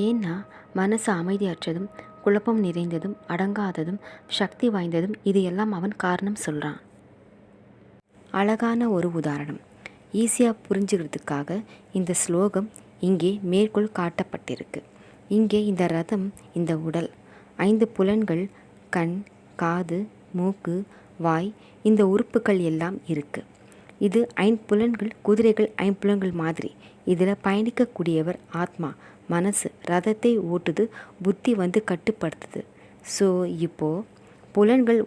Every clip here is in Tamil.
ஏன்னா மனசு அமைதியற்றதும் குழப்பம் நிறைந்ததும் அடங்காததும் சக்தி வாய்ந்ததும் இது எல்லாம் அவன் காரணம் சொல்கிறான். அழகான ஒரு உதாரணம் ஈஸியாக புரிஞ்சுக்கிறதுக்காக இந்த ஸ்லோகம் இங்கே மேற்கோள் காட்டப்பட்டிருக்கு. இங்கே இந்த ரதம், இந்த உடல், 5 புலன்கள், கண், காது, மூக்கு, வாய், இந்த உறுப்புகள் எல்லாம் இருக்குது. இது 5 புலன்கள் குதிரைகள் 5 புலன்கள் மாதிரி. இதில் பயணிக்கக்கூடியவர் ஆத்மா, மனசு ரதத்தை ஓட்டுது, புத்தி வந்து கட்டுப்படுத்துது. ஸோ இப்போது புலன்கள்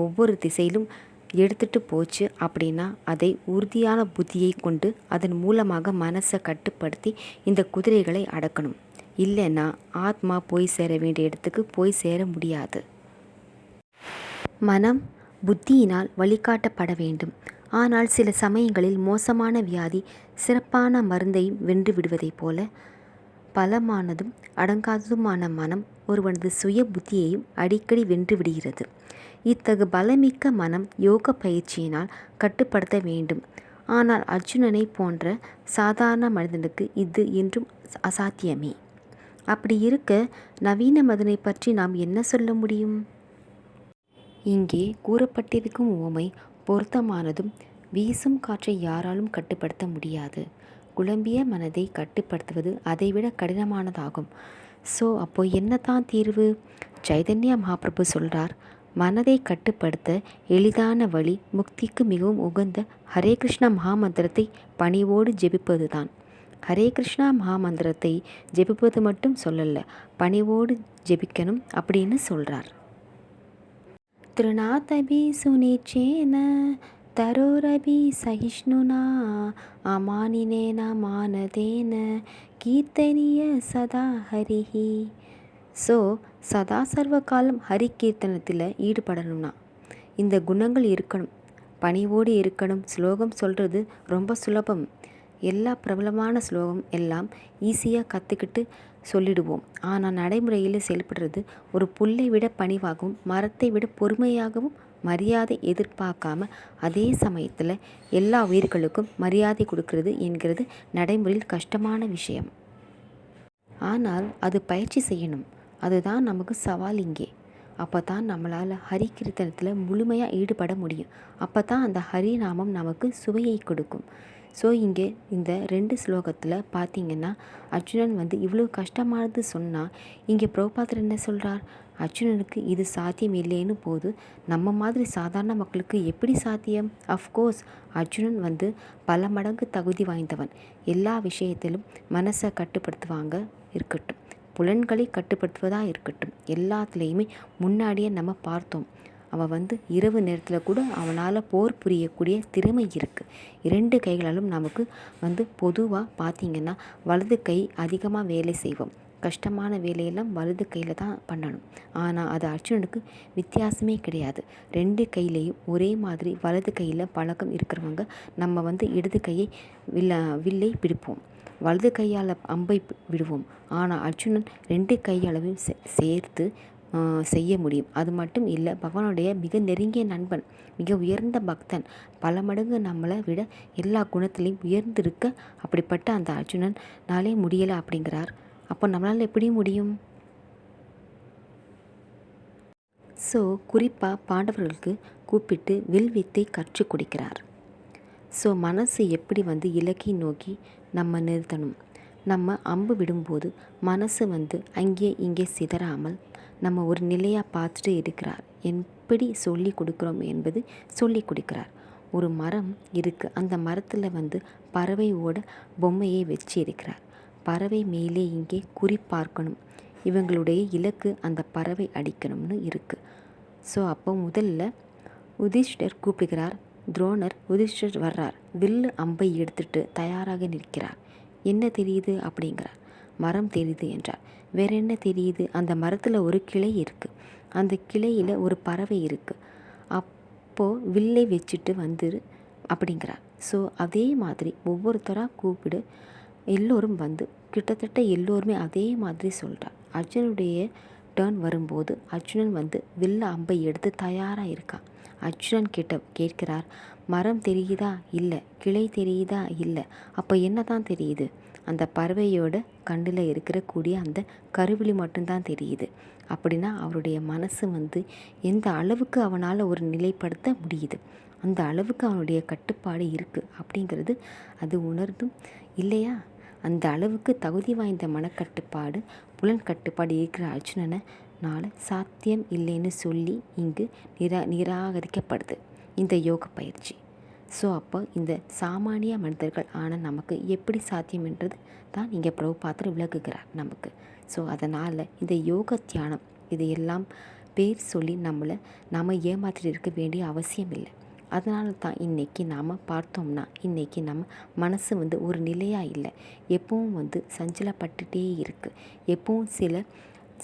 ஒவ்வொரு திசையிலும் எடுத்துட்டு போச்சு அப்படின்னா அதை உறுதியான புத்தியை கொண்டு அதன் மூலமாக மனசை கட்டுப்படுத்தி இந்த குதிரைகளை அடக்கணும். இல்லைன்னா ஆத்மா போய் சேர வேண்டிய இடத்துக்கு போய் சேர முடியாது. மனம் புத்தியினால் வழிகாட்டப்பட வேண்டும். ஆனால் சில சமயங்களில் மோசமான வியாதி சிறப்பான மருந்தையும் வென்று விடுவதைப் போல பலமானதும் அடங்காததுமான மனம் ஒருவனது சுய புத்தியையும் அடிக்கடி வென்று விடுகிறது. இத்தகு பலமிக்க மனம் யோக பயிற்சியினால் கட்டுப்படுத்த வேண்டும். ஆனால் அர்ஜுனனை போன்ற சாதாரண மனிதனுக்கு இது என்றும் அசாத்தியமே. அப்படி இருக்க நவீன மதனை பற்றி நாம் என்ன சொல்ல முடியும்? இங்கே கூறப்பட்டிருக்கும் உவமை பொருத்தமானதும் வீசும் காற்றை யாராலும் கட்டுப்படுத்த முடியாது. குழம்பிய மனதை கட்டுப்படுத்துவது அதைவிட கடினமானதாகும். ஸோ அப்போ என்னதான் தீர்வு? சைதன்ய மகாபிரபு சொல்கிறார், மனதை கட்டுப்படுத்த எளிதான வழி முக்திக்கு மிகவும் உகந்த ஹரே கிருஷ்ணா மகாமந்திரத்தை பணிவோடு ஜெபிப்பது தான். ஹரே கிருஷ்ணா மகாமந்திரத்தை ஜெபிப்பது மட்டும் சொல்லலை, பணிவோடு ஜெபிக்கணும் அப்படின்னு சொல்கிறார். திருநாதபி சுனிச்சேன தரோரபி சகிஷ்ணுனா அமானினேன மானதேன கீர்த்தனிய சதா ஹரிஹி. ஸோ சதா சர்வ காலம் ஹரி கீர்த்தனத்தில் ஈடுபடணும்னா இந்த குணங்கள் இருக்கணும், பணிவோடு இருக்கணும். ஸ்லோகம் சொல்கிறது ரொம்ப சுலபம். எல்லா பிரபலமான ஸ்லோகம் எல்லாம் ஈஸியாக கற்றுக்கிட்டு சொல்லிடுவோம். ஆனால் நடைமுறையில் செயல்படுறது ஒரு புல்லை விட பணிவாகவும் மரத்தை விட பொறுமையாகவும் மரியாதை எதிர்பார்க்காம அதே சமயத்தில் எல்லா உயிர்களுக்கும் மரியாதை கொடுக்கறது என்கிறது நடைமுறையில் கஷ்டமான விஷயம். ஆனால் அது பயிற்சி செய்யணும். அதுதான் நமக்கு சவால் இங்கே. அப்போ தான் நம்மளால் ஹரி கீர்த்தனத்தில் முழுமையாக ஈடுபட முடியும். அப்போ தான் அந்த ஹரி நாமம் நமக்கு சுவையை கொடுக்கும். ஸோ இங்கே இந்த 2 ஸ்லோகத்தில் பார்த்திங்கன்னா அர்ஜுனன் வந்து இவ்வளோ கஷ்டமானது சொன்னால் இங்கே பிரபுபாதர் என்ன சொல்கிறார்? அர்ஜுனனுக்கு இது சாத்தியம் இல்லைன்னு போது நம்ம மாதிரி சாதாரண மக்களுக்கு எப்படி சாத்தியம்? அஃப்கோர்ஸ் அர்ஜுனன் வந்து பல மடங்கு தகுதி வாய்ந்தவன். எல்லா விஷயத்திலும் மனசை கட்டுப்படுத்துவாங்க இருக்கட்டும், புலன்களை கட்டுப்படுத்துவதாக இருக்கட்டும், எல்லாத்துலேயுமே முன்னாடியே நம்ம பார்த்தோம். அவன் வந்து இரவு நேரத்தில் கூட அவனால் போர் புரியக்கூடிய திறமை இருக்குது. 2 கைகளாலும் நமக்கு வந்து பொதுவாக பார்த்திங்கன்னா வலது கை அதிகமாக வேலை செய்வோம். கஷ்டமான வேலையெல்லாம் வலது கையில் தான் பண்ணணும். ஆனால் அது அர்ஜுனனுக்கு வித்தியாசமே கிடையாது. 2 கையிலையும் ஒரே மாதிரி வலது கையில் பழக்கம் இருக்கிறவங்க நம்ம வந்து இடது கையை வில்லை பிடிப்போம், வலது கையால் அம்பை விடுவோம். ஆனால் அர்ஜுனன் 2 கையளவையும் சேர்த்து செய்ய முடியும். அது மட்டும் இல்லை, பகவானுடைய மிக நெருங்கிய நண்பன், மிக உயர்ந்த பக்தன், பல மடங்கு நம்மளை விட எல்லா குணத்திலையும் உயர்ந்திருக்க அப்படிப்பட்ட அந்த அர்ஜுனன் நாளே முடியலை அப்படிங்கிறார். அப்போ நம்மளால் எப்படி முடியும்? ஸோ குறிப்பாக பாண்டவர்களுக்கு கூப்பிட்டு வில் வித்தை கற்றுக் கொடுக்கிறார். ஸோ மனசு எப்படி வந்து இலக்கை நோக்கி நம்ம நிறுத்தணும், நம்ம அம்பு விடும்போது மனசு வந்து அங்கே இங்கே சிதறாமல் நம்ம ஒரு நிலையாக பார்த்துட்டு இருக்கிறார். எப்படி சொல்லி கொடுக்குறோம் என்பது சொல்லி கொடுக்கிறார். ஒரு மரம் இருக்குது, அந்த மரத்தில் வந்து பறவையோட பொம்மையை வச்சு இருக்கிறார். பறவை மேலே இங்கே குறி பார்க்கணும், இவங்களுடைய இலக்கு அந்த பறவை அடிக்கணும்னு இருக்குது. ஸோ அப்போ முதல்ல யுதிஷ்டர் கூப்பிடுகிறார். துரோணர் யுதிஷ்டர் வர்றார், வில்லு அம்பை எடுத்துட்டு தயாராக நிற்கிறார். என்ன தெரியுது அப்படிங்கிறார். மரம் தெரியுது என்றார். வேற என்ன தெரியுது? அந்த மரத்தில் ஒரு கிளை இருக்குது, அந்த கிளையில் ஒரு பறவை இருக்குது. அப்போது வில்லை வச்சுட்டு வந்துரு அப்படிங்கிறார். ஸோ அதே மாதிரி ஒவ்வொருத்தராக கூப்பிடு, எல்லோரும் வந்து கிட்டத்தட்ட எல்லோருமே அதே மாதிரி சொல்கிறார். அர்ஜுனுடைய டர்ன் வரும்போது அர்ஜுனன் வந்து வில்ல அம்பை எடுத்து தயாராக இருக்கான். அர்ஜுனன் கேட்கிறார், மரம் தெரியுதா? இல்லை. கிளை தெரியுதா? இல்லை. அப்போ என்ன தான் தெரியுது? அந்த பறவையோட கண்ணில் இருக்கக்கூடிய அந்த கருவிழி மட்டும்தான் தெரியுது. அப்படின்னா அவருடைய மனசு எந்த அளவுக்கு அவனால் ஒரு நிலைப்படுத்த முடியுது, அந்த அளவுக்கு அவனுடைய கட்டுப்பாடு இருக்குது அப்படிங்கிறது அது உணர்ந்தும் இல்லையா? அந்த அளவுக்கு தகுதி வாய்ந்த மனக்கட்டுப்பாடு, புலன் கட்டுப்பாடு இருக்கிற அர்ஜுனனால் சாத்தியம் இல்லைன்னு சொல்லி இங்கு நிராகரிக்கப்படுது இந்த யோக பயிற்சி. ஸோ அப்போ இந்த சாமானிய மனிதர்கள் ஆனால் நமக்கு எப்படி சாத்தியம்ன்றது தான் இங்கே பிரபுபாதர் விளக்குகிறார் நமக்கு. ஸோ அதனால் இந்த யோக தியானம் இது எல்லாம் பேர் சொல்லி நம்ம ஏமாற்றிட்டு இருக்க வேண்டிய அவசியம் இல்லை. அதனால தான் இன்றைக்கி நாம் பார்த்தோம்னா இன்றைக்கி நம்ம மனசு ஒரு நிலையாக இல்லை, எப்பவும் சஞ்சலப்பட்டுகிட்டே இருக்குது, எப்பவும் சில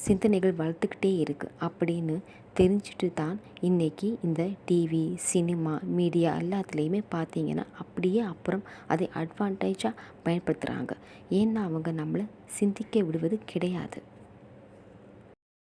சிந்தனைகள் வளர்த்துக்கிட்டே இருக்குது அப்படின்னு தெரிஞ்சுட்டு தான் இன்றைக்கி இந்த டிவி, சினிமா, மீடியா எல்லாத்துலேயுமே பார்த்தீங்கன்னா அப்படியே அப்புறம் அதை அட்வான்டேஜாக பயன்படுத்துகிறாங்க. ஏன்னா அவங்க நம்மளை சிந்திக்க விடுவது கிடையாது.